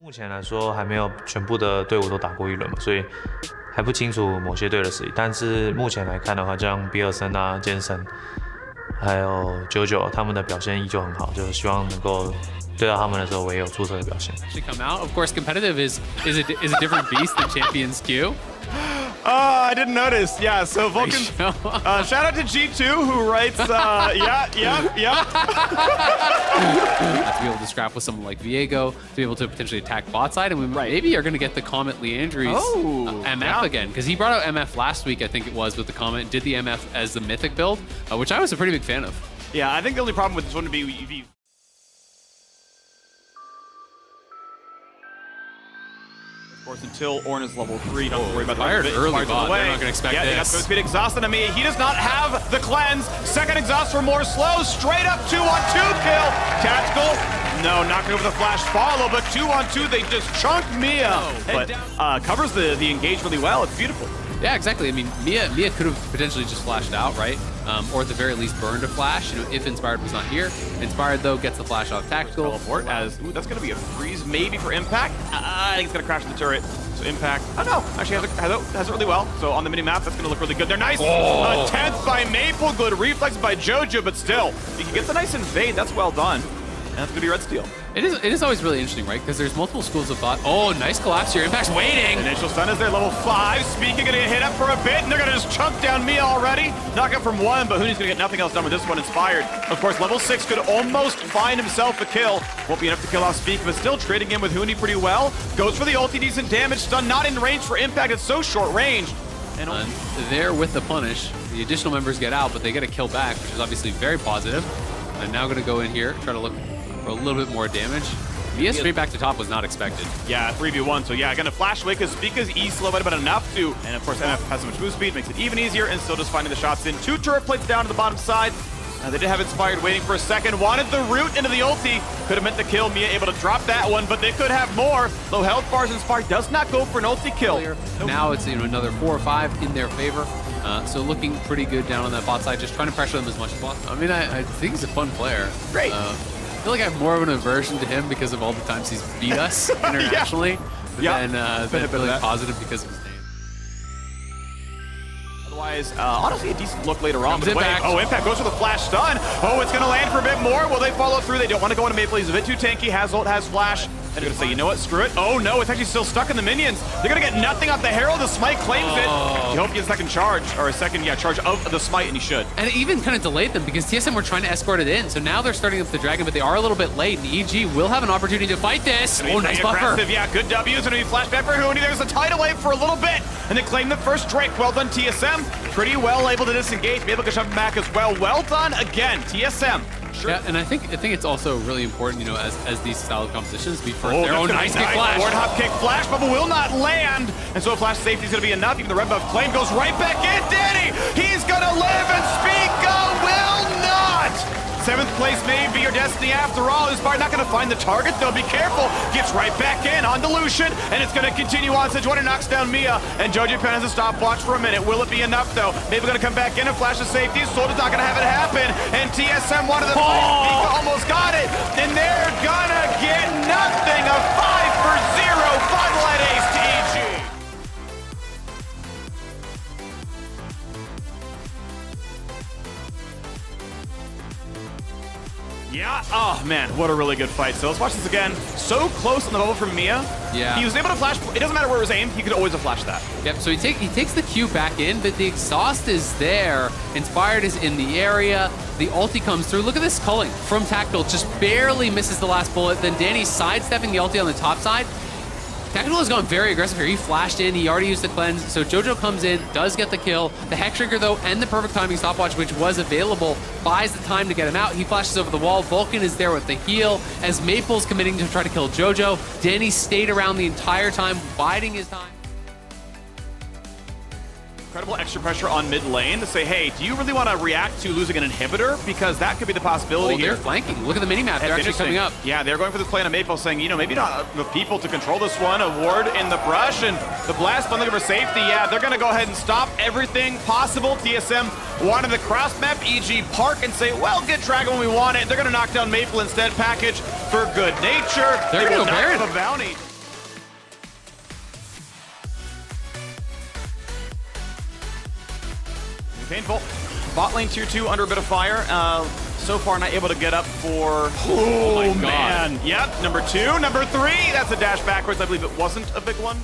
目前来说还没有全部的队伍都打过一轮嘛，所以还不清楚某些队的实力。但是目前来看的话，像比尔森啊、健身，还有99他们的表现依旧很好，就是希望能够对到他们的时候，我也有出色的表现。To come out, of course, competitive is a different beast than Champions Q. I didn't notice. Yeah, so Vulcan. Shout out to G2 who writes, yeah. To be able to scrap with someone like Viego, to be able to potentially attack bot side, and we maybe are going to get the Comet Leandry's MF again, because he brought out MF last week, I think it was, with the Comet, did the MF as the Mythic build, which I was a pretty big fan of. Yeah, I think the only problem with this one would be of course, until Ornn is level 3, don't worry about fired that. Early bot. They're not going to expect this. Yeah, they got speed exhaust on me. He does not have the cleanse. Second exhaust for more slow. Straight up 2-on-2 kill. Tactical. No, not going over the flash follow, but 2-on-2, they just chunk Mia. But covers the engage really well. It's beautiful. Yeah, exactly. I mean, Mia could have potentially just flashed out, right? Or at the very least burned a flash, you know, if Inspired was not here. Inspired, though, gets the flash off tactical. Teleport as, ooh, that's going to be a freeze maybe for Impact. I think it's going to crash the turret. So Impact, oh no, actually has it really well. So on the mini-map, that's going to look really good. They're nice. A 10th by Maple, good reflex by JoJo, but still, he gets a nice invade. That's well done. And that's going to be Red Steel. It is always really interesting, right? Because there's multiple schools of thought. Oh, nice collapse here. Impact's waiting. Initial stun is there, level 5. Speaking, going to get hit up for a bit, and they're going to just chunk down Mia already. Knock up from 1, but Huni's going to get nothing else done with this one. Inspired. Of course, level 6 could almost find himself a kill. Won't be enough to kill off Speak, but still trading in with Huni pretty well. Goes for the ulti, decent damage. Stun not in range for Impact. It's so short range. And there with the punish, the additional members get out, but they get a kill back, which is obviously very positive. And now going to go in here, try to look for a little bit more damage. Mia straight back to top was not expected. Yeah, 3v1, so yeah, gonna flash away because Spica's E-slow might have been enough to, and of course MF has so much move speed, makes it even easier, and still just finding the shots in. 2 turret plates down to the bottom side. They did have Inspired waiting for a second, wanted the root into the ulti, could have meant the kill. Mia able to drop that one, but they could have more. Low health bars, Inspired does not go for an ulti kill. Now it's another 4 or 5 in their favor. So looking pretty good down on that bot side, just trying to pressure them as much as possible. I mean, I think he's a fun player. Great. I feel like I have more of an aversion to him because of all the times he's beat us internationally than really positive because of his name. Otherwise, honestly, a decent look later on. But Impact goes for the flash stun. Oh, it's going to land for a bit more. Will they follow through? They don't want to go into Maple. He's a bit too tanky. Has ult, has flash. And they're going to say, you know what, screw it. Oh, no, it's actually still stuck in the minions. They're going to get nothing off the Herald. The Smite claims it. You hope he gets a second charge, or a second, charge of the Smite, and he should. And it even kind of delayed them because TSM were trying to escort it in. So now they're starting up the Dragon, but they are a little bit late. And EG will have an opportunity to fight this. Oh, nice buffer. Yeah, good W. It's going to be flashback for Huni. There's a tidal wave for a little bit. And they claim the first Drake. Well done, TSM. Pretty well able to disengage. Be able to shove him back as well. Well done again, TSM. Sure. Yeah, and I think it's also really important, you know, as these style of competitions, be first. Their own nice kick flash. Forward hop kick flash, but will not land. And so flash safety is going to be enough. Even the red buff claim goes right back in. Danny, he's going to live, and Spica will not. 7th place may be your destiny after all. Inspired not going to find the target, though. Be careful. Gets right back in on Dilution, and it's going to continue on. Sejuani knocks down Mia, and Joji Pen has a stopwatch for a minute. Will it be enough, though? Maybe going to come back in and flash the safety. Soldier's not going to have it happen, and TSM wanted the play. Spica almost got it, and they're going to get nothing. A 5-for-0 final at ace to EG. Yeah, oh man, what a really good fight. So let's watch this again. So close on the bubble from Mia. Yeah. He was able to flash, it doesn't matter where it was aimed, he could always have flashed that. Yep, so he takes the Q back in, but the exhaust is there. Inspired is in the area. The ulti comes through. Look at this culling from Tactical. Just barely misses the last bullet. Then Danny's sidestepping the ulti on the top side. Tactical has gone very aggressive here. He flashed in, he already used the cleanse, so JoJo comes in, does get the kill. The Hex Trigger, though, and the perfect timing stopwatch, which was available, buys the time to get him out. He flashes over the wall. Vulcan is there with the heal, as Maple's committing to try to kill JoJo. Danny stayed around the entire time, biding his time. Incredible extra pressure on mid lane to say, hey, do you really want to react to losing an inhibitor? Because that could be the possibility here. They're flanking. Look at the minimap. They're actually coming up. Yeah, they're going for this play on a Maple, saying, you know, maybe not the people to control this one. A ward in the brush, and the blast looking for safety. Yeah, they're going to go ahead and stop everything possible. TSM wanted the cross map, EG Park, and say, well, get Dragon when we want it. They're going to knock down Maple instead. Package for good nature. They're going to go Baron. A bounty. Painful. Bot lane tier 2 under a bit of fire. So far not able to get up for... Oh, my God. Man. Yep, number 2, number 3. That's a dash backwards. I believe it wasn't a big one.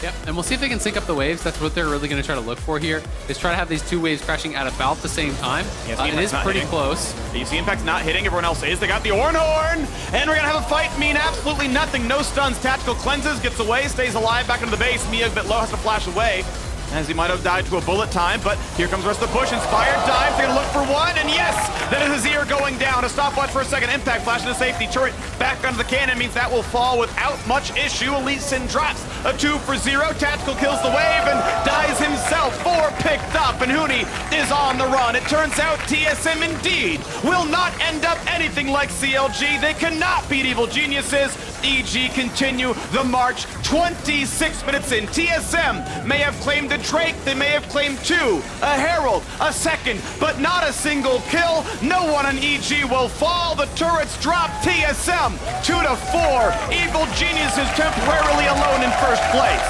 Yep, and we'll see if they can sync up the waves. That's what they're really going to try to look for here, is try to have these 2 waves crashing at about the same time. Yeah, it is pretty close. You see Impact's not hitting, everyone else is. They got the Orn Horn, and we're going to have a fight. Mean absolutely nothing, no stuns. Tactical cleanses, gets away, stays alive, back into the base. Mia a bit low, has to flash away, as he might have died to a bullet time, but here comes the rest of the push. Inspired dives, they're gonna look for one, and yes, that is his ear going down. A stopwatch for a second, Impact flash into safety. Turret back onto the cannon means that will fall without much issue. Elite Sin drops a 2 for 0. Tactical kills the wave and dies himself. 4 picked up, and Huni is on the run. It turns out TSM indeed will not end up anything like CLG. They cannot beat Evil Geniuses. EG continue the march. 26 minutes in, TSM may have claimed a Drake, they may have claimed 2, a Herald, a second, but not a single kill. No one on EG will fall. The turrets drop. TSM 2-4. Evil Geniuses temporarily alone in first place.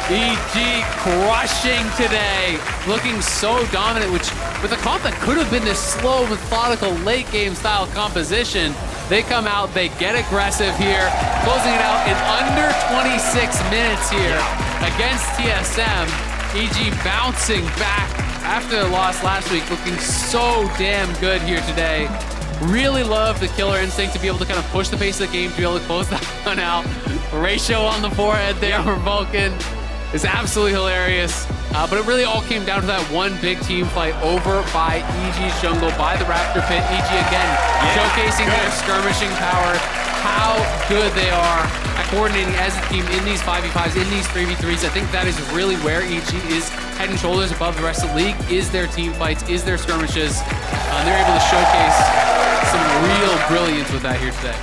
EG crushing today, looking so dominant, which with a comp that could have been this slow, methodical, late game style composition, they come out, they get aggressive here, closing it out in under 26 minutes here against TSM. EG bouncing back after the loss last week, looking so damn good here today. Really love the killer instinct to be able to kind of push the pace of the game, to be able to close that one out. Ratio on the forehead there for Vulcan is absolutely hilarious. But it really all came down to that one big team fight over by EG's jungle, by the Raptor Pit. EG again showcasing their skirmishing power, how good they are at coordinating as a team in these 5v5s, in these 3v3s. I think that is really where EG is head and shoulders above the rest of the league, is their team fights, is their skirmishes. They're able to showcase some real brilliance with that here today.